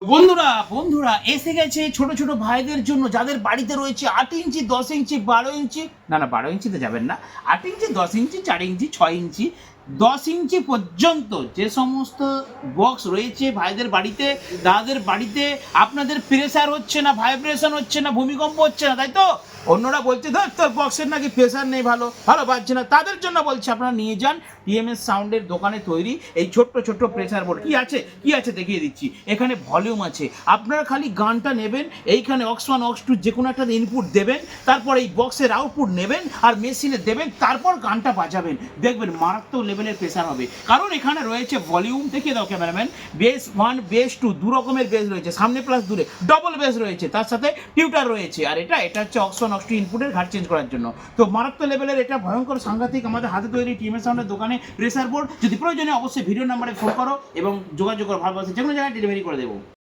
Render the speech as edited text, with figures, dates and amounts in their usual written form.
বন্ধুরা বন্ধুরা এসে গেছে ছোট ছোট ভাইদের জন্য যাদের বাড়িতে রয়েছে 8 ইঞ্চি 10 ইঞ্চি 12 ইঞ্চি, না 12 ইঞ্চিতে যাবেন না, 8 ইঞ্চি 10 ইঞ্চি 4 ইঞ্চি 6 ইঞ্চি 10 ইঞ্চি পর্যন্ত যে সমস্ত বক্স রয়েছে ভাইদের বাড়িতে দাদাদের বাড়িতে। আপনাদের প্রেসার হচ্ছে না, ভাইব্রেশন হচ্ছে না, ভূমিকম্প হচ্ছে না, তাই তো? অন্যরা বলছে ধর তোর বক্সের নাকি প্রেসার নেই, ভালো বাজছে না, তাদের জন্য বলছি আপনারা নিয়ে যান টিএমএস সাউন্ডের দোকানে তৈরি এই ছোট্ট ছোট্ট প্রেসার বোর্ড। কি আছে দেখিয়ে দিচ্ছি। এখানে ভলিউম আছে, আপনারা খালি গানটা নেবেন, এইখানে অক্স 1 অক্স 2 যে কোনো একটা ইনপুট দেবেন, তারপর এই বক্সের আউটপুট নেবেন আর মেশিনে দেবেন, তারপর গানটা বাজাবেন, দেখবেন মারাত্মক লেভেলের প্রেসার হবে। কারণ এখানে রয়েছে ভলিউম, দেখিয়ে দাও ক্যামেরাম্যান, বেস 1 বেস 2 দু রকমের বেস রয়েছে, সামনে প্লাস দূরে ডবল বেস রয়েছে, তার সাথে টিউটার রয়েছে। আর এটা হচ্ছে অক্স 1 অক্স 2 ইনপুটের ঘাট চেঞ্জ করার জন্য। তো মারাত্মক লেভেলের এটা ভয়ঙ্কর সাংঘাতিক আমাদের হাতে তৈরি টিএমএস সাউন্ডের দোকানে প্রেসার বোর্ড। যদি প্রয়োজনে অবশ্যই ভিডিও নাম্বারে ফোন করো এবং যোগাযোগ করো, ভালোবাসে যে কোনো জায়গায় ডেলিভারি করে দেবো।